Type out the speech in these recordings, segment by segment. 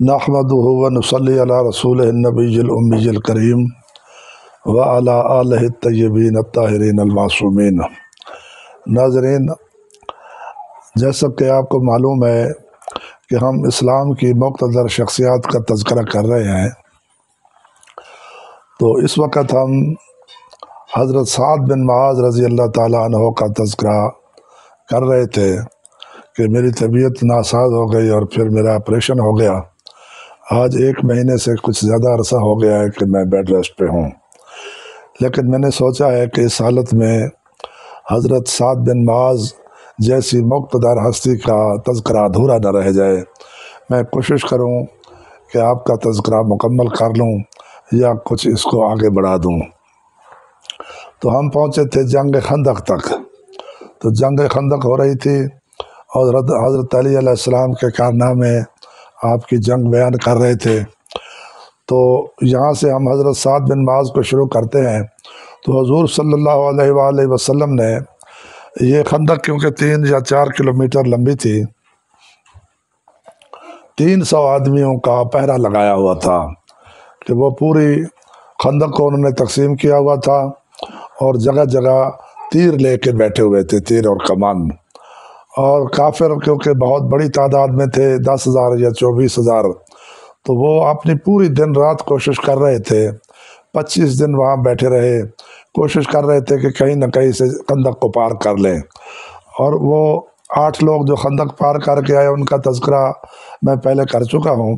نحمدہ و نصلی علی رسولہ النبی الامی الکریم وعلی آلہ الطیبین الطاہرین المعصومین۔ ناظرین، جیسا کہ آپ کو معلوم ہے کہ ہم اسلام کی مقتدر شخصیات کا تذکرہ کر رہے ہیں، تو اس وقت ہم حضرت سعد بن معاذ رضی اللہ تعالیٰ عنہ کا تذکرہ کر رہے تھے کہ میری طبیعت ناساز ہو گئی اور پھر میرا آپریشن ہو گیا۔ آج 1 مہینے سے کچھ زیادہ عرصہ ہو گیا ہے کہ میں بیڈ ریسٹ پہ ہوں، لیکن میں نے سوچا ہے کہ اس حالت میں حضرت سعد بن معاذ جیسی مقتدر ہستی کا تذکرہ ادھورا نہ رہ جائے۔ میں کوشش کروں کہ آپ کا تذکرہ مکمل کر لوں یا کچھ اس کو آگے بڑھا دوں۔ تو ہم پہنچے تھے جنگ خندق تک۔ تو جنگ خندق ہو رہی تھی اور حضرت علی علیہ السلام کے کارنامے آپ کی جنگ بیان کر رہے تھے۔ تو یہاں سے ہم حضرت سعد بن معاذ کو شروع کرتے ہیں۔ تو حضور صلی اللہ علیہ وآلہ وسلم نے یہ خندق کیونکہ 3 یا 4 کلومیٹر لمبی تھی، 300 آدمیوں کا پہرا لگایا ہوا تھا کہ وہ پوری خندق کو انہوں نے تقسیم کیا ہوا تھا اور جگہ جگہ تیر لے کے بیٹھے ہوئے تھے، تیر اور کمان۔ اور کافر کیونکہ بہت بڑی تعداد میں تھے، 10,000 یا 24,000، تو وہ اپنی پوری دن رات کوشش کر رہے تھے، 25 دن وہاں بیٹھے رہے، کوشش کر رہے تھے کہ کہیں نہ کہیں سے خندق کو پار کر لیں۔ اور وہ 8 لوگ جو خندق پار کر کے آئے ان کا تذکرہ میں پہلے کر چکا ہوں،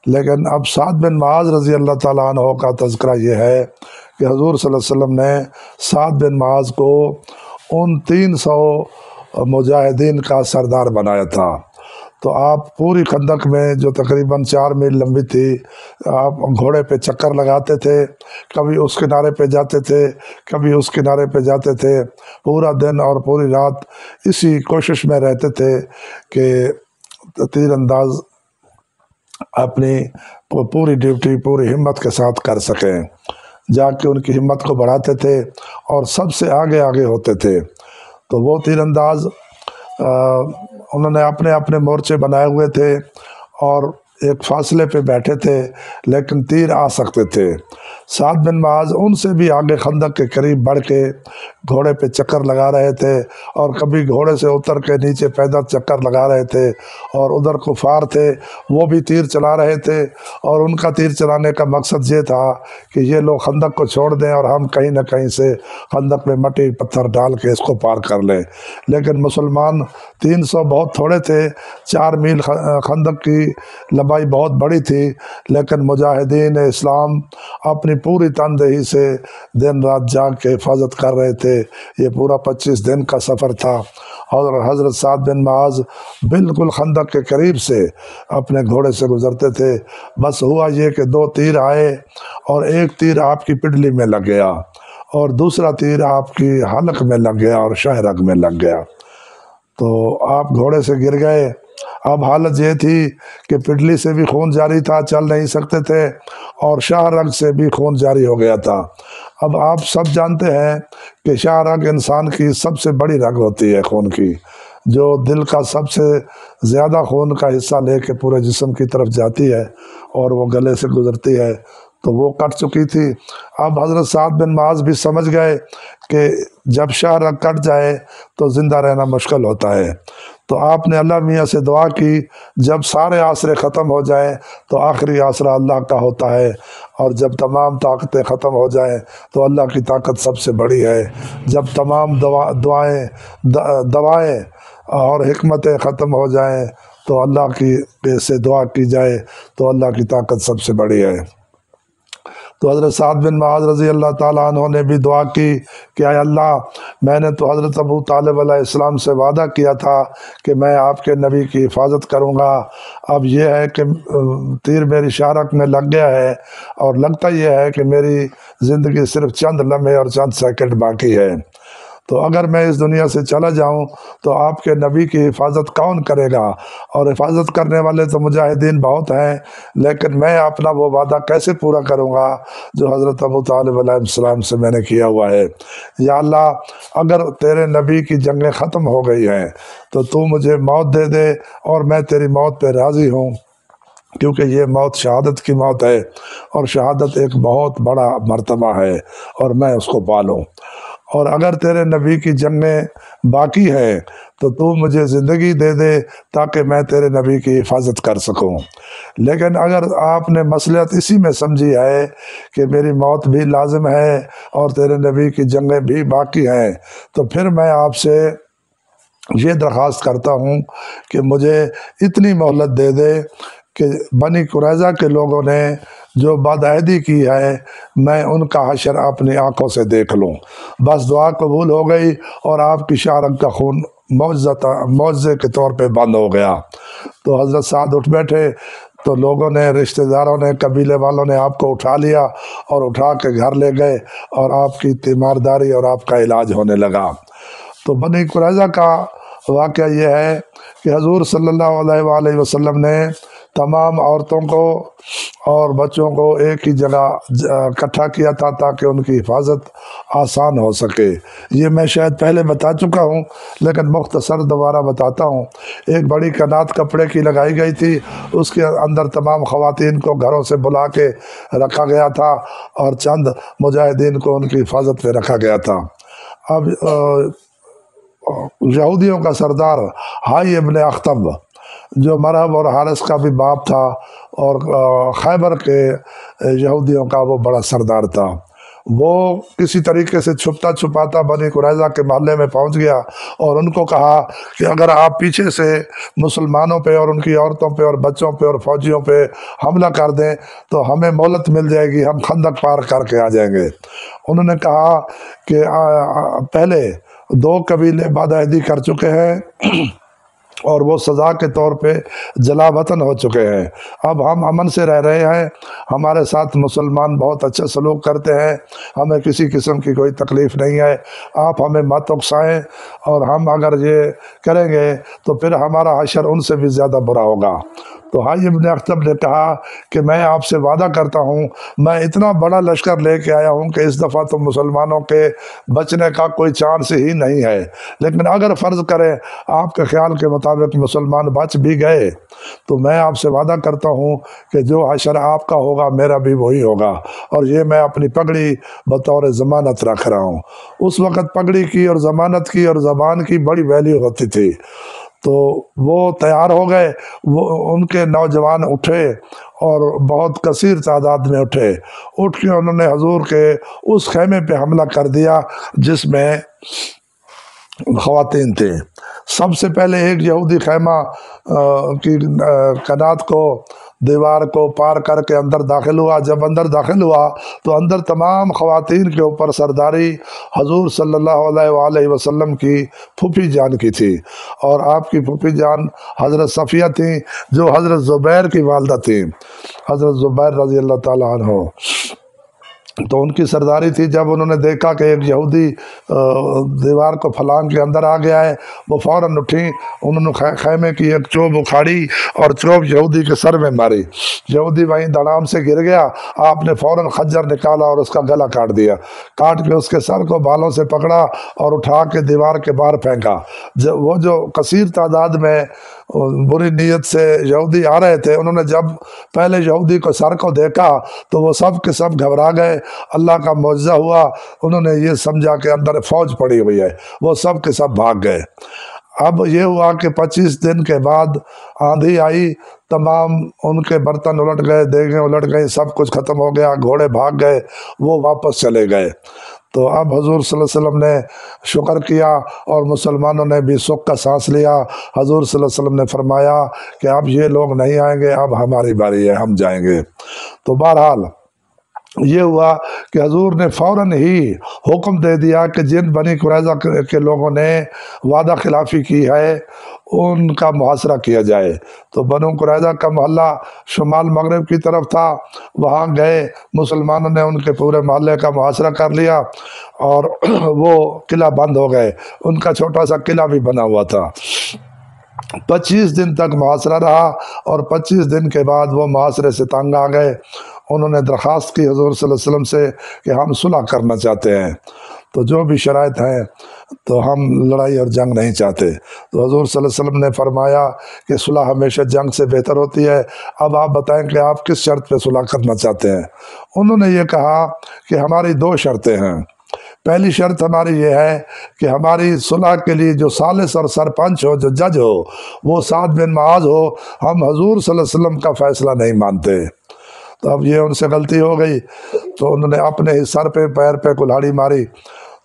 لیکن اب سعد بن معاذ رضی اللہ تعالیٰ عنہ کا تذکرہ یہ ہے کہ حضور صلی اللہ علیہ وسلم نے سعد بن معاذ کو ان 300 مجاہدین کا سردار بنایا تھا۔ تو آپ پوری خندق میں جو تقریباً 4 میل لمبی تھی، آپ گھوڑے پہ چکر لگاتے تھے، کبھی اس کنارے پہ جاتے تھے، کبھی اس کنارے پہ جاتے تھے، پورا دن اور پوری رات اسی کوشش میں رہتے تھے کہ تیر انداز اپنی پوری ڈیوٹی پوری ہمت کے ساتھ کر سکیں۔ جا کے ان کی ہمت کو بڑھاتے تھے اور سب سے آگے آگے ہوتے تھے۔ تو وہ تیر انداز انہوں نے اپنے اپنے مورچے بنائے ہوئے تھے اور ایک فاصلے پہ بیٹھے تھے، لیکن تیر آ سکتے تھے۔ سعد بن معاذ ان سے بھی آگے خندق کے قریب بڑھ کے گھوڑے پہ چکر لگا رہے تھے، اور کبھی گھوڑے سے اتر کے نیچے پیدل چکر لگا رہے تھے، اور ادھر کفار تھے وہ بھی تیر چلا رہے تھے، اور ان کا تیر چلانے کا مقصد یہ تھا کہ یہ لوگ خندق کو چھوڑ دیں اور ہم کہیں نہ کہیں سے خندق میں مٹی پتھر ڈال کے اس کو پار کر لیں۔ لیکن مسلمان 300 بہت تھوڑے تھے، 4 میل خندق کی لمبائی بہت بڑی تھی، لیکن مجاہدین اسلام اپنی پوری تندہی سے دن رات جاگ کے حفاظت کر رہے تھے۔ یہ پورا 25 دن کا سفر تھا، اور حضرت سعد بن معاذ بالکل خندق کے قریب سے اپنے گھوڑے سے گزرتے تھے۔ بس ہوا یہ کہ 2 تیر آئے، اور ایک تیر آپ کی پڈلی میں لگ گیا اور دوسرا تیر آپ کی حلق میں لگ گیا اور شاہ رگ میں لگ گیا۔ تو آپ گھوڑے سے گر گئے۔ اب حالت یہ تھی کہ پڈلی سے بھی خون جاری تھا، چل نہیں سکتے تھے، اور شاہ رگ سے بھی خون جاری ہو گیا تھا۔ اب آپ سب جانتے ہیں کہ شاہ رگ انسان کی سب سے بڑی رگ ہوتی ہے خون کی، جو دل کا سب سے زیادہ خون کا حصہ لے کے پورے جسم کی طرف جاتی ہے اور وہ گلے سے گزرتی ہے، تو وہ کٹ چکی تھی۔ اب حضرت سعد بن معاذ بھی سمجھ گئے کہ جب شاہ رگ کٹ جائے تو زندہ رہنا مشکل ہوتا ہے۔ تو آپ نے اللہ میاں سے دعا کی، جب سارے آسرے ختم ہو جائیں تو آخری آسرا اللہ کا ہوتا ہے، اور جب تمام طاقتیں ختم ہو جائیں تو اللہ کی طاقت سب سے بڑی ہے۔ جب تمام دوائیں اور حکمتیں ختم ہو جائیں تو اللہ کی سے دعا کی جائے تو اللہ کی طاقت سب سے بڑی ہے۔ تو حضرت سعد بن معاذ رضی اللہ تعالیٰ عنہ نے بھی دعا کی کہ اے اللہ، میں نے تو حضرت ابو طالب علیہ السلام سے وعدہ کیا تھا کہ میں آپ کے نبی کی حفاظت کروں گا۔ اب یہ ہے کہ تیر میری شاہ رگ میں لگ گیا ہے، اور لگتا یہ ہے کہ میری زندگی صرف چند لمحے اور چند سیکنڈ باقی ہے۔ تو اگر میں اس دنیا سے چلا جاؤں تو آپ کے نبی کی حفاظت کون کرے گا؟ اور حفاظت کرنے والے تو مجاہدین بہت ہیں، لیکن میں اپنا وہ وعدہ کیسے پورا کروں گا جو حضرت ابو طالب علیہ السلام سے میں نے کیا ہوا ہے؟ یا اللہ، اگر تیرے نبی کی جنگیں ختم ہو گئی ہیں تو تو مجھے موت دے دے، اور میں تیری موت پہ راضی ہوں۔ کیونکہ یہ موت شہادت کی موت ہے، اور شہادت ایک بہت بڑا مرتبہ ہے، اور میں اس کو پالوں۔ اور اگر تیرے نبی کی جنگیں باقی ہیں تو مجھے زندگی دے دے تاکہ میں تیرے نبی کی حفاظت کر سکوں۔ لیکن اگر آپ نے مصلحت اسی میں سمجھی ہے کہ میری موت بھی لازم ہے اور تیرے نبی کی جنگیں بھی باقی ہیں، تو پھر میں آپ سے یہ درخواست کرتا ہوں کہ مجھے اتنی مہلت دے دے کہ بنی قریظہ کے لوگوں نے جو بدعہدی کی ہے میں ان کا حشر اپنی آنکھوں سے دیکھ لوں۔ بس دعا قبول ہو گئی اور آپ کی شارک کا خون معجزے کے طور پہ بند ہو گیا۔ تو حضرت سعد اٹھ بیٹھے، تو لوگوں نے، رشتہ داروں نے، قبیلے والوں نے آپ کو اٹھا لیا اور اٹھا کے گھر لے گئے، اور آپ کی تیمارداری اور آپ کا علاج ہونے لگا۔ تو بنی قریظہ کا واقعہ یہ ہے کہ حضور صلی اللہ علیہ وآلہ وسلم نے تمام عورتوں کو اور بچوں کو ایک ہی جگہ اکٹھا کیا تھا تاکہ ان کی حفاظت آسان ہو سکے۔ یہ میں شاید پہلے بتا چکا ہوں لیکن مختصر دوبارہ بتاتا ہوں۔ ایک بڑی کنات کپڑے کی لگائی گئی تھی، اس کے اندر تمام خواتین کو گھروں سے بلا کے رکھا گیا تھا، اور چند مجاہدین کو ان کی حفاظت پہ رکھا گیا تھا۔ اب یہودیوں کا سردار حای ابن اخطب، جو مرہب اور حارث کا بھی باپ تھا، اور خیبر کے یہودیوں کا وہ بڑا سردار تھا، وہ کسی طریقے سے چھپتا چھپاتا بنی قریظہ کے محلے میں پہنچ گیا اور ان کو کہا کہ اگر آپ پیچھے سے مسلمانوں پہ اور ان کی عورتوں پہ اور بچوں پہ اور فوجیوں پہ حملہ کر دیں تو ہمیں مہلت مل جائے گی، ہم خندق پار کر کے آ جائیں گے۔ انہوں نے کہا کہ پہلے 2 قبیلے بدعہدی کر چکے ہیں اور وہ سزا کے طور پہ جلا وطن ہو چکے ہیں، اب ہم امن سے رہ رہے ہیں، ہمارے ساتھ مسلمان بہت اچھا سلوک کرتے ہیں، ہمیں کسی قسم کی کوئی تکلیف نہیں ہے، آپ ہمیں مت اکسائیں، اور ہم اگر یہ کریں گے تو پھر ہمارا حشر ان سے بھی زیادہ برا ہوگا۔ تو حای ابن اخطب نے کہا کہ میں آپ سے وعدہ کرتا ہوں، میں اتنا بڑا لشکر لے کے آیا ہوں کہ اس دفعہ تو مسلمانوں کے بچنے کا کوئی چانس ہی نہیں ہے، لیکن اگر فرض کریں آپ کے خیال کے مطابق مسلمان بچ بھی گئے تو میں آپ سے وعدہ کرتا ہوں کہ جو حشر آپ کا ہوگا میرا بھی وہی ہوگا، اور یہ میں اپنی پگڑی بطور ضمانت رکھ رہا ہوں۔ اس وقت پگڑی کی اور ضمانت کی اور زبان کی بڑی ویلیو ہوتی تھی۔ تو وہ تیار ہو گئے، وہ ان کے نوجوان اٹھے اور بہت کثیر تعداد میں اٹھ کے انہوں نے حضور کے اس خیمے پہ حملہ کر دیا جس میں خواتین تھے۔ سب سے پہلے ایک یہودی خیمہ کی کنات کو، دیوار کو پار کر کے اندر داخل ہوا۔ جب اندر داخل ہوا تو اندر تمام خواتین کے اوپر سرداری حضور صلی اللہ علیہ وآلہ وسلم کی پھوپھی جان کی تھی، اور آپ کی پھوپھی جان حضرت صفیہ تھیں جو حضرت زبیر کی والدہ تھیں، حضرت زبیر رضی اللہ تعالیٰ عنہ، تو ان کی سرداری تھی۔ جب انہوں نے دیکھا کہ ایک یہودی دیوار کو پھلانگ کے اندر آ گیا ہے، وہ فوراً اٹھیں، انہوں نے خیمے کی ایک چوب اکھاڑی اور چوب یہودی کے سر میں ماری، یہودی وہیں دڑام سے گر گیا۔ آپ نے فوراً خنجر نکالا اور اس کا گلا کاٹ دیا، کاٹ کے اس کے سر کو بالوں سے پکڑا اور اٹھا کے دیوار کے باہر پھینکا۔ وہ جو کثیر تعداد میں بری نیت سے یہودی آ رہے تھے، انہوں نے جب پہلے یہودی کو سر کو دیکھا تو وہ سب کے سب گھبرا گئے۔ اللہ کا معجزہ ہوا، انہوں نے یہ سمجھا کہ اندر فوج پڑی ہوئی ہے، وہ سب کے سب بھاگ گئے۔ اب یہ ہوا کہ 25 دن کے بعد آندھی آئی، تمام ان کے برتن الٹ گئے، دیگیں الٹ گئی، سب کچھ ختم ہو گیا، گھوڑے بھاگ گئے، وہ واپس چلے گئے۔ تو اب حضور صلی اللہ علیہ وسلم نے شکر کیا اور مسلمانوں نے بھی سکھ کا سانس لیا۔ حضور صلی اللہ علیہ وسلم نے فرمایا کہ اب یہ لوگ نہیں آئیں گے، اب ہماری باری ہے، ہم جائیں گے۔ تو بہرحال یہ ہوا کہ حضور نے فوراً ہی حکم دے دیا کہ جن بنی قریظہ کے لوگوں نے وعدہ خلافی کی ہے ان کا محاصرہ کیا جائے۔ تو بنو قریظہ کا محلہ شمال مغرب کی طرف تھا، وہاں گئے، مسلمانوں نے ان کے پورے محلے کا محاصرہ کر لیا اور وہ قلعہ بند ہو گئے، ان کا چھوٹا سا قلعہ بھی بنا ہوا تھا۔ 25 دن تک محاصرہ رہا، اور 25 دن کے بعد وہ محاصرے سے تنگ آ گئے۔ انہوں نے درخواست کی حضور صلی اللہ علیہ وسلم سے کہ ہم صلح کرنا چاہتے ہیں۔ تو جو بھی شرائط ہیں تو ہم لڑائی اور جنگ نہیں چاہتے۔ تو حضور صلی اللہ علیہ وسلم نے فرمایا کہ صلح ہمیشہ جنگ سے بہتر ہوتی ہے، اب آپ بتائیں کہ آپ کس شرط پہ صلح کرنا چاہتے ہیں۔ انہوں نے یہ کہا کہ ہماری دو شرطیں ہیں۔ پہلی شرط ہماری یہ ہے کہ ہماری صلح کے لیے جو ثالث اور سرپنچ ہو، جو جج ہو، وہ سعد بن معاذ ہو، ہم حضور صلی اللہ علیہ وسلم کا فیصلہ نہیں مانتے۔ تو اب یہ ان سے غلطی ہو گئی، تو انہوں نے اپنے ہی سر پہ پیر پہ کلہاڑی ماری۔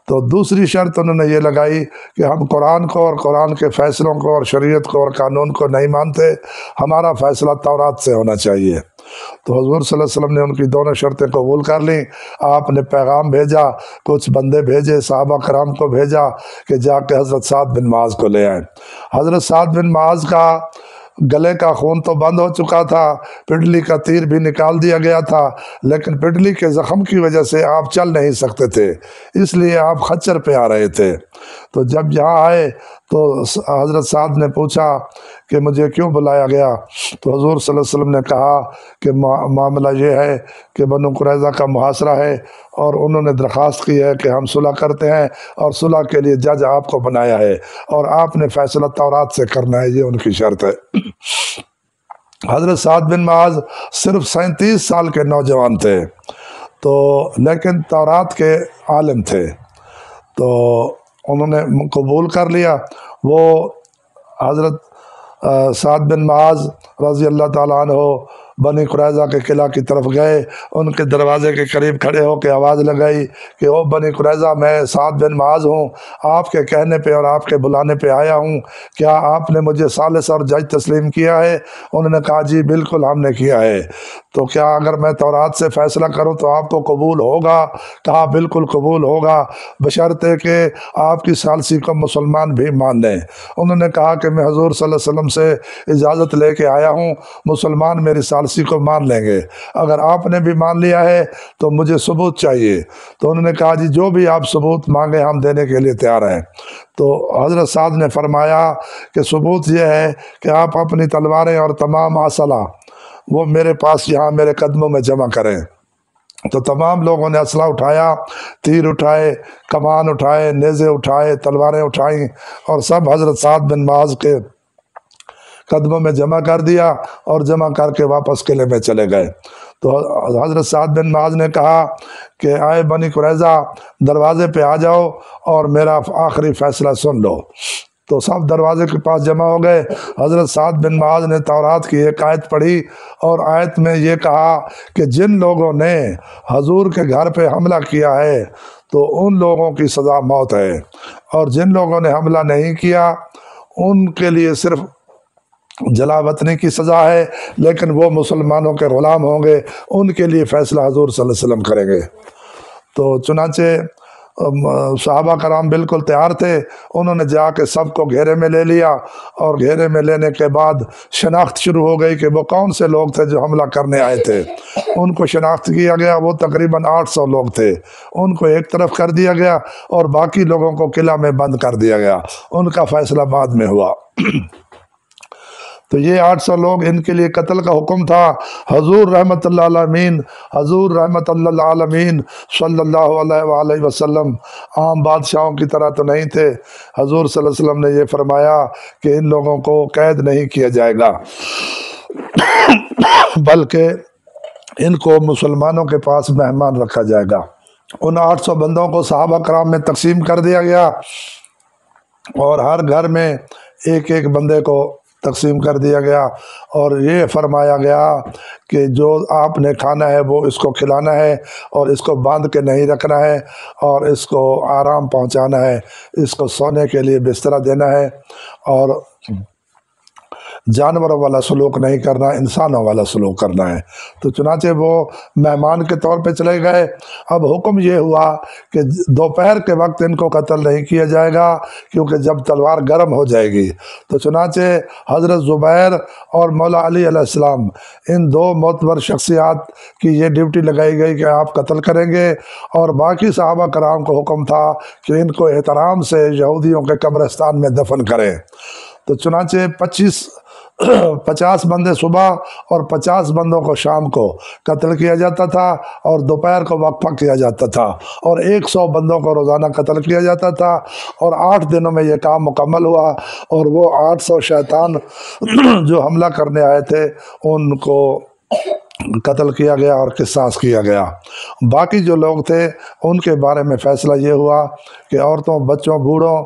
تو دوسری شرط انہوں نے یہ لگائی کہ ہم قرآن کو اور قرآن کے فیصلوں کو اور شریعت کو اور قانون کو نہیں مانتے، ہمارا فیصلہ تورات سے ہونا چاہیے۔ تو حضور صلی اللہ علیہ وسلم نے ان کی دونوں شرطیں قبول کر لیں۔ آپ نے پیغام بھیجا، کچھ بندے بھیجے، صحابہ کرام کو بھیجا کہ جا کے حضرت سعد بن معاذ کو لے آئیں۔ حضرت سعد بن معاذ کا گلے کا خون تو بند ہو چکا تھا، پڈلی کا تیر بھی نکال دیا گیا تھا، لیکن پڈلی کے زخم کی وجہ سے آپ چل نہیں سکتے تھے، اس لیے آپ خچر پہ آ رہے تھے۔ تو جب یہاں آئے تو حضرت سعد نے پوچھا کہ مجھے کیوں بلایا گیا؟ تو حضور صلی اللہ علیہ وسلم نے کہا کہ معاملہ یہ ہے کہ بنو قریظہ کا محاصرہ ہے اور انہوں نے درخواست کی ہے کہ ہم صلح کرتے ہیں، اور صلح کے لیے جج آپ کو بنایا ہے اور آپ نے فیصلہ تورات سے کرنا ہے، یہ ان کی شرط ہے۔ حضرت سعد بن معاذ صرف 37 سال کے نوجوان تھے، تو لیکن تورات کے عالم تھے، تو انہوں نے قبول کر لیا۔ وہ حضرت سعد بن معاذ رضی اللہ تعالیٰ عنہ بنی قریظہ کے قلعہ کی طرف گئے، ان کے دروازے کے قریب کھڑے ہو کے آواز لگائی کہ او بنی قریظہ، میں سعد بن معاذ ہوں، آپ کے کہنے پہ اور آپ کے بلانے پہ آیا ہوں، کیا آپ نے مجھے ثالث اور جج تسلیم کیا ہے؟ انہوں نے کہا جی بالکل ہم نے کیا ہے۔ تو کیا اگر میں تورات سے فیصلہ کروں تو آپ کو قبول ہوگا؟ کہا بالکل قبول ہوگا، بشرطے کہ آپ کی ثالثی کو مسلمان بھی مان لیں۔ انہوں نے کہا کہ میں حضور صلی اللہ علیہ وسلم سے اجازت لے کے آیا ہوں، مسلمان میری ثالثی کو مان لیں گے، اگر آپ نے بھی مان لیا ہے تو مجھے ثبوت چاہیے۔ تو انہوں نے کہا جی جو بھی آپ ثبوت مانگے ہم دینے کے لیے تیار ہیں۔ تو حضرت سعد نے فرمایا کہ ثبوت یہ ہے کہ آپ اپنی تلواریں اور تمام اسلحہ وہ میرے پاس یہاں میرے قدموں میں جمع کریں۔ تو تمام لوگوں نے اسلحہ اٹھایا، تیر اٹھائے، کمان اٹھائے، نیزے اٹھائے، تلواریں اٹھائیں، اور سب حضرت سعد بن معاذ کے قدموں میں جمع کر دیا اور جمع کر کے واپس قلعے میں چلے گئے۔ تو حضرت سعد بن معاذ نے کہا کہ آئے بنی قریظہ، دروازے پہ آ جاؤ اور میرا آخری فیصلہ سن لو۔ تو سب دروازے کے پاس جمع ہو گئے۔ حضرت سعد بن معاذ نے تورات کی ایک آیت پڑھی، اور آیت میں یہ کہا کہ جن لوگوں نے حضور کے گھر پہ حملہ کیا ہے تو ان لوگوں کی سزا موت ہے، اور جن لوگوں نے حملہ نہیں کیا ان کے لیے صرف جلا وطنی کی سزا ہے، لیکن وہ مسلمانوں کے غلام ہوں گے، ان کے لیے فیصلہ حضور صلی اللہ علیہ وسلم کریں گے۔ تو چنانچہ صحابہ کرام بالکل تیار تھے، انہوں نے جا کے سب کو گھیرے میں لے لیا، اور گھیرے میں لینے کے بعد شناخت شروع ہو گئی کہ وہ کون سے لوگ تھے جو حملہ کرنے آئے تھے۔ ان کو شناخت کیا گیا، وہ تقریباً 800 لوگ تھے، ان کو ایک طرف کر دیا گیا اور باقی لوگوں کو قلعہ میں بند کر دیا گیا، ان کا فیصلہ بعد میں ہوا۔ تو یہ 800 لوگ، ان کے لیے قتل کا حکم تھا۔ حضور رحمت اللہ عالمین، حضور رحمت اللہ عالمین صلی اللہ علیہ وآلہ وسلم عام بادشاہوں کی طرح تو نہیں تھے۔ حضور صلی اللہ علیہ وسلم نے یہ فرمایا کہ ان لوگوں کو قید نہیں کیا جائے گا، بلکہ ان کو مسلمانوں کے پاس مہمان رکھا جائے گا۔ ان 800 بندوں کو صحابہ کرام میں تقسیم کر دیا گیا، اور ہر گھر میں ایک ایک بندے کو تقسیم کر دیا گیا، اور یہ فرمایا گیا کہ جو آپ نے کھانا ہے وہ اس کو کھلانا ہے، اور اس کو باندھ کے نہیں رکھنا ہے، اور اس کو آرام پہنچانا ہے، اس کو سونے کے لیے بستر دینا ہے، اور جانوروں والا سلوک نہیں کرنا، انسانوں والا سلوک کرنا ہے۔ تو چنانچہ وہ مہمان کے طور پہ چلے گئے۔ اب حکم یہ ہوا کہ دوپہر کے وقت ان کو قتل نہیں کیا جائے گا، کیونکہ جب تلوار گرم ہو جائے گی۔ تو چنانچہ حضرت زبیر اور مولا علی علیہ السلام، ان دو معتبر شخصیات کی یہ ڈیوٹی لگائی گئی کہ آپ قتل کریں گے، اور باقی صحابہ کرام کو حکم تھا کہ ان کو احترام سے یہودیوں کے قبرستان میں دفن کریں۔ تو چنانچہ 25 50 بندے صبح اور 50 بندوں کو شام کو قتل کیا جاتا تھا، اور دوپہر کو وقفہ کیا جاتا تھا، اور 100 بندوں کو روزانہ قتل کیا جاتا تھا، اور 8 دنوں میں یہ کام مکمل ہوا، اور وہ 800 شیطان جو حملہ کرنے آئے تھے ان کو قتل کیا گیا اور قصاص کیا گیا۔ باقی جو لوگ تھے ان کے بارے میں فیصلہ یہ ہوا کہ عورتوں، بچوں، بوڑھوں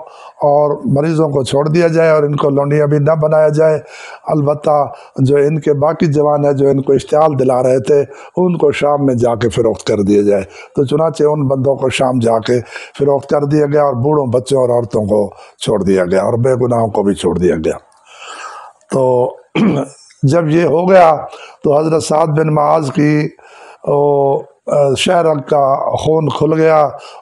اور مریضوں کو چھوڑ دیا جائے اور ان کو لونڈیاں بھی نہ بنایا جائے، البتہ جو ان کے باقی جوان ہیں جو ان کو اشتعال دلا رہے تھے ان کو شام میں جا کے فروخت کر دیا جائے۔ تو چنانچہ ان بندوں کو شام جا کے فروخت کر دیا گیا، اور بوڑھوں، بچوں اور عورتوں کو چھوڑ دیا گیا، اور بے گناہوں کو بھی چھوڑ دیا گیا۔ تو جب یہ ہو گیا تو حضرت سعد بن معاذ کی شہرک کا خون کھل گیا،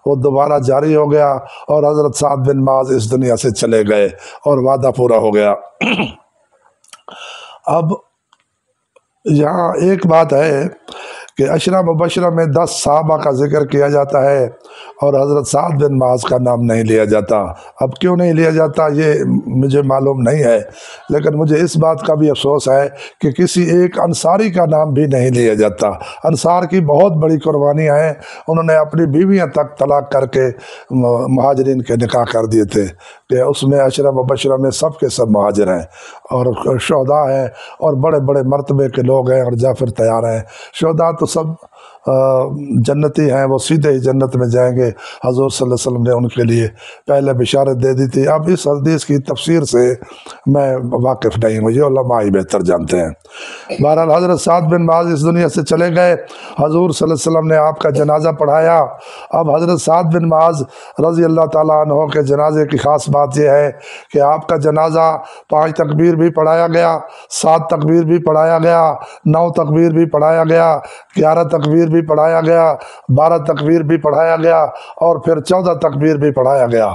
وہ دوبارہ جاری ہو گیا، اور حضرت سعد بن معاذ اس دنیا سے چلے گئے اور وعدہ پورا ہو گیا۔ اب یہاں ایک بات ہے کہ عشرہ مبشرہ میں 10 صحابہ کا ذکر کیا جاتا ہے اور حضرت سعد بن معاذ کا نام نہیں لیا جاتا۔ اب کیوں نہیں لیا جاتا یہ مجھے معلوم نہیں ہے، لیکن مجھے اس بات کا بھی افسوس ہے کہ کسی ایک انصاری کا نام بھی نہیں لیا جاتا۔ انصار کی بہت بڑی قربانیاں ہیں، انہوں نے اپنی بیویاں تک طلاق کر کے مہاجرین کے نکاح کر دیے تھے، کہ اس میں عشرہ مبشرہ میں سب کے سب مہاجر ہیں اور شہداء ہیں اور بڑے بڑے مرتبے کے لوگ ہیں، اور جعفر تیار ہیں۔ شہداء تو سب جنتی ہیں، وہ سیدھے ہی جنت میں جائیں گے، حضور صلی اللہ علیہ وسلم نے ان کے لیے پہلے بشارت دے دی تھی۔ اب اس حدیث کی تفسیر سے میں واقف نہیں ہوں، یہ علماء ہی بہتر جانتے ہیں۔ بہرحال حضرت سعد بن معاذ اس دنیا سے چلے گئے، حضور صلی اللہ علیہ وسلم نے آپ کا جنازہ پڑھایا۔ اب حضرت سعد بن معاذ رضی اللہ تعالیٰ عنہ کے جنازے کی خاص بات یہ ہے کہ آپ کا جنازہ 5 تکبیر بھی پڑھایا گیا، 7 تکبیر بھی پڑھایا گیا، 9 تکبیر بھی پڑھایا گیا، 11 تکبیر بھی پڑھایا گیا، 12 تکبیر بھی پڑھایا گیا، اور پھر 14 تکبیر بھی پڑھایا گیا۔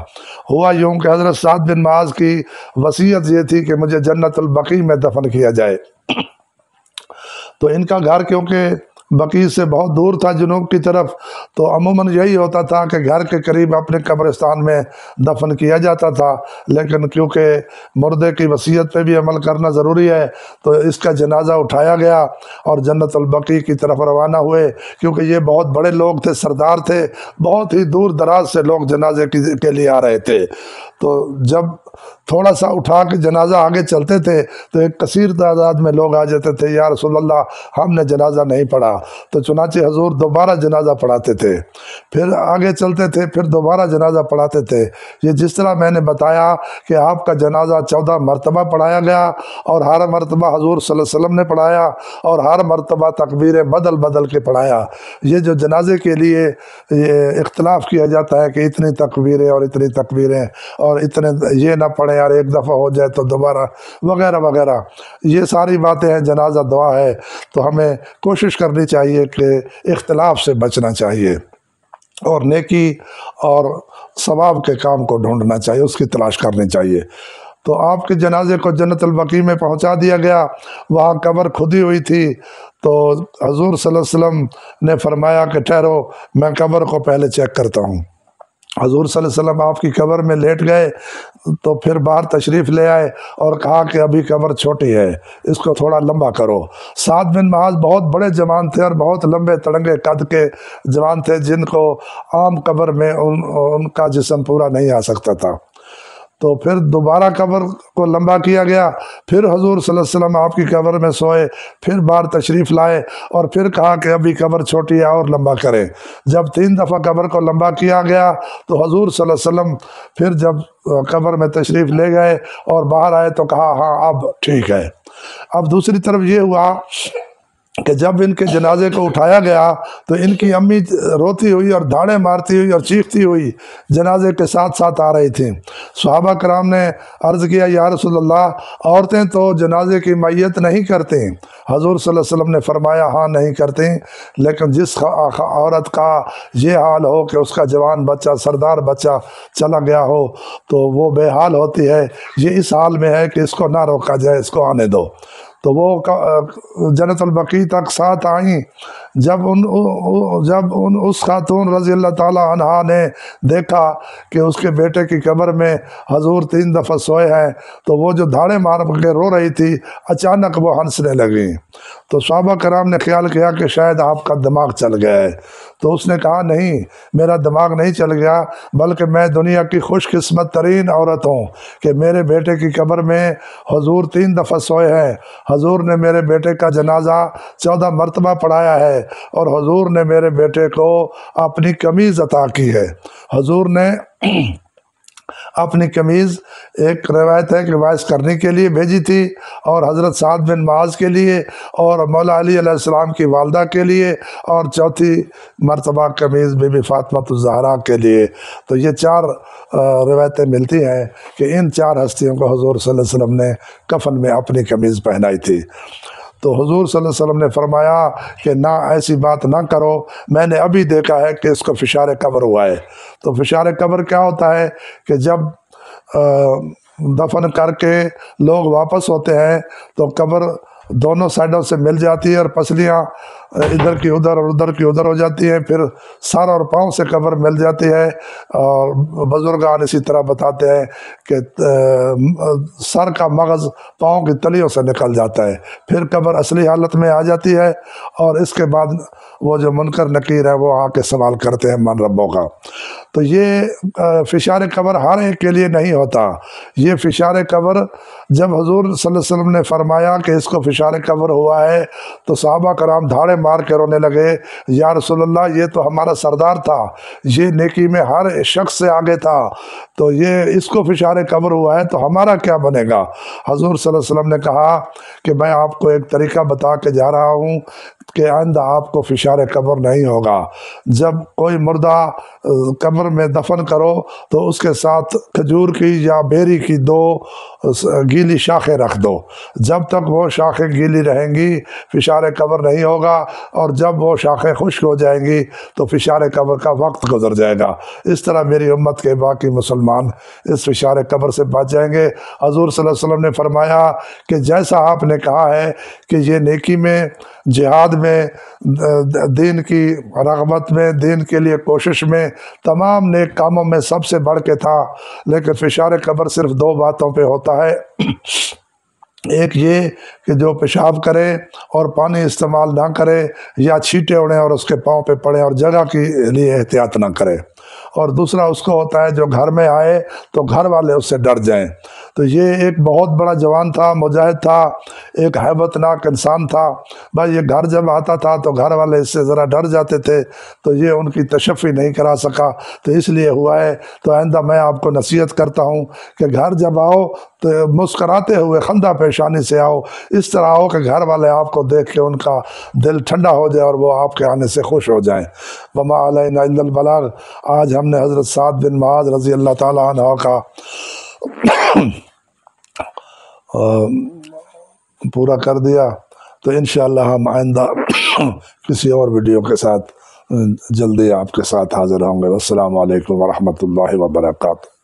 ہوا یوں کہ حضرت سعد بن معاذ کی وصیت یہ تھی کہ مجھے جنت البقیع میں دفن کیا جائے۔ تو ان کا گھر کیونکہ بقیع سے بہت دور تھا جنوب کی طرف، تو عموماً یہی ہوتا تھا کہ گھر کے قریب اپنے قبرستان میں دفن کیا جاتا تھا، لیکن کیونکہ مردے کی وصیت پہ بھی عمل کرنا ضروری ہے تو اس کا جنازہ اٹھایا گیا اور جنت البقیع کی طرف روانہ ہوئے، کیونکہ یہ بہت بڑے لوگ تھے، سردار تھے، بہت ہی دور دراز سے لوگ جنازے کے لیے آ رہے تھے۔ تو جب تھوڑا سا اٹھا کے جنازہ آگے چلتے تھے تو ایک کثیر تعداد میں لوگ آ جاتے تھے، یا رسول اللہ ہم نے جنازہ نہیں پڑھا، تو چنانچہ حضور دوبارہ جنازہ پڑھاتے تھے، پھر آگے چلتے تھے، پھر دوبارہ جنازہ پڑھاتے تھے۔ یہ جس طرح میں نے بتایا کہ آپ کا جنازہ 14 مرتبہ پڑھایا گیا، اور ہر مرتبہ حضور صلی اللہ علیہ وسلم نے پڑھایا، اور ہر مرتبہ تکبیریں بدل بدل کے پڑھایا۔ یہ جو جنازے کے لیے یہ اختلاف کیا جاتا ہے کہ اتنی تکبیریں اور اتنی تکبیریں اور اتنے یہ نہ پڑھیں اور ایک دفعہ ہو جائے تو دوبارہ وغیرہ وغیرہ، یہ ساری باتیں ہیں۔ جنازہ دعا ہے، تو ہمیں کوشش کرنی چاہیے کہ اختلاف سے بچنا چاہیے اور نیکی اور ثواب کے کام کو ڈھونڈنا چاہیے، اس کی تلاش کرنی چاہیے۔ تو آپ کے جنازے کو جنت البقیع میں پہنچا دیا گیا، وہاں قبر کھدی ہوئی تھی، تو حضور صلی اللہ علیہ وسلم نے فرمایا کہ ٹھہرو میں قبر کو پہلے چیک کرتا ہوں۔ حضور صلی اللہ علیہ وسلم آپ کی قبر میں لیٹ گئے، تو پھر باہر تشریف لے آئے اور کہا کہ ابھی قبر چھوٹی ہے، اس کو تھوڑا لمبا کرو۔ سعد بن معاذ بہت بڑے جوان تھے اور بہت لمبے تڑنگے قد کے جوان تھے، جن کو عام قبر میں ان کا جسم پورا نہیں آ سکتا تھا۔ تو پھر دوبارہ قبر کو لمبا کیا گیا، پھر حضور صلی اللہ علیہ وسلم آپ کی قبر میں سوئے، پھر باہر تشریف لائے اور پھر کہا کہ ابھی قبر چھوٹی ہے اور لمبا کریں۔ جب 3 دفعہ قبر کو لمبا کیا گیا تو حضور صلی اللہ علیہ وسلم پھر جب قبر میں تشریف لے گئے اور باہر آئے تو کہا ہاں اب ٹھیک ہے۔ اب دوسری طرف یہ ہوا کہ جب ان کے جنازے کو اٹھایا گیا تو ان کی امی روتی ہوئی اور دھاڑے مارتی ہوئی اور چیختی ہوئی جنازے کے ساتھ ساتھ آ رہی تھیں۔ صحابہ کرام نے عرض کیا یا رسول اللہ، عورتیں تو جنازے کی معیت نہیں کرتی۔ حضور صلی اللہ علیہ وسلم نے فرمایا ہاں نہیں کرتی، لیکن جس عورت کا یہ حال ہو کہ اس کا جوان بچہ، سردار بچہ چلا گیا ہو تو وہ بے حال ہوتی ہے، یہ اس حال میں ہے کہ اس کو نہ روکا جائے، اس کو آنے دو۔ تو وہ جنت البقیع تک ساتھ آئیں۔ جب اس خاتون رضی اللہ تعالی عنہا نے دیکھا کہ اس کے بیٹے کی قبر میں حضور 3 دفعہ سوئے ہیں، تو وہ جو دھاڑے مار کے رو رہی تھی اچانک وہ ہنسنے لگیں۔ تو صحابہ کرام نے خیال کیا کہ شاید آپ کا دماغ چل گیا ہے، تو اس نے کہا نہیں، میرا دماغ نہیں چل گیا، بلکہ میں دنیا کی خوش قسمت ترین عورت ہوں کہ میرے بیٹے کی قبر میں حضور 3 دفعہ سوئے ہیں۔ حضور نے میرے بیٹے کا جنازہ 14 مرتبہ پڑھایا ہے، اور حضور نے میرے بیٹے کو اپنی قمیض عطا کی ہے۔ حضور نے اپنی قمیض، ایک روایت ہے کہ وائس کرنے کے لیے بھیجی تھی، اور حضرت سعد بن معاذ کے لیے، اور مولا علی علیہ السلام کی والدہ کے لیے، اور چوتھی مرتبہ قمیض بی بی فاطمہ الزہرا کے لیے۔ تو یہ 4 روایتیں ملتی ہیں کہ ان 4 ہستیوں کو حضور صلی اللہ علیہ وسلم نے کفن میں اپنی قمیض پہنائی تھی۔ تو حضور صلی اللہ علیہ وسلم نے فرمایا کہ نہ، ایسی بات نہ کرو، میں نے ابھی دیکھا ہے کہ اس کو فشار قبر ہوا ہے۔ تو فشار قبر کیا ہوتا ہے کہ جب دفن کر کے لوگ واپس ہوتے ہیں تو قبر دونوں سائڈوں سے مل جاتی ہے، اور پسلیاں ادھر کی ادھر اور ادھر کی ادھر ہو جاتی ہیں، پھر سر اور پاؤں سے قبر مل جاتی ہے۔ اور بزرگان اسی طرح بتاتے ہیں کہ سر کا مغز پاؤں کی تلیوں سے نکل جاتا ہے، پھر قبر اصلی حالت میں آ جاتی ہے، اور اس کے بعد وہ جو منکر نکیر ہے وہ آ کے سوال کرتے ہیں من ربوں کا۔ تو یہ فشار قبر ہر ایک کے لیے نہیں ہوتا۔ یہ فشار قبر جب حضور صلی اللہ علیہ وسلم نے فرمایا کہ اس کو فشار قبر ہوا ہے، تو صحابہ کرام دھاڑے مار کے رونے لگے، یا رسول اللہ یہ تو ہمارا سردار تھا، یہ نیکی میں ہر شخص سے آگے تھا، تو یہ اس کو فشار قبر ہوا ہے تو ہمارا کیا بنے گا؟ حضور صلی اللہ علیہ وسلم نے کہا کہ میں آپ کو ایک طریقہ بتا کے جا رہا ہوں کہ آئندہ آپ کو فشار قبر نہیں ہوگا۔ جب کوئی مردہ قبر میں دفن کرو تو اس کے ساتھ کھجور کی یا بیری کی 2 گیلی شاخیں رکھ دو، جب تک وہ شاخیں گیلی رہیں گی فشار قبر نہیں ہوگا، اور جب وہ شاخیں خشک ہو جائیں گی تو فشار قبر کا وقت گزر جائے گا۔ اس طرح میری امت کے باقی مسلمان اس فشار قبر سے بچ جائیں گے۔ حضور صلی اللہ علیہ وسلم نے فرمایا کہ جیسا آپ نے کہا ہے کہ یہ نیکی میں، جہاد میں، دین کی رغبت میں، دین کے لیے کوشش میں، تمام نیک کاموں میں سب سے بڑھ کے تھا، لیکن فشار قبر صرف 2 باتوں پہ ہوتا ہے۔ ایک یہ کہ جو پیشاب کرے اور پانی استعمال نہ کرے، یا چھینٹے اڑیں اور اس کے پاؤں پہ پڑیں اور جگہ کے لیے احتیاط نہ کرے، اور دوسرا اس کو ہوتا ہے جو گھر میں آئے تو گھر والے اس سے ڈر جائیں۔ تو یہ ایک بہت بڑا جوان تھا، مجاہد تھا، ایک ہیبت ناک انسان تھا۔ بھائی یہ گھر جب آتا تھا تو گھر والے اس سے ذرا ڈر جاتے تھے، تو یہ ان کی تشفی نہیں کرا سکا، تو اس لیے ہوا ہے۔ تو آئندہ میں آپ کو نصیحت کرتا ہوں کہ گھر جب آؤ تو مسکراتے ہوئے خندہ پیشانی سے آؤ، اس طرح آؤ کہ گھر والے آپ کو دیکھ کے ان کا دل ٹھنڈا ہو جائے اور وہ آپ کے آنے سے خوش ہو جائیں۔ وما علینا الا البلاغ۔ آج ہم نے حضرت سعد بن معاذ رضی اللہ تعالیٰ عنہ کا پورا کر دیا، تو انشاءاللہ ہم آئندہ کسی اور ویڈیو کے ساتھ جلدی آپ کے ساتھ حاضر ہوں گے۔ والسلام علیکم ورحمۃ اللہ وبرکاتہ۔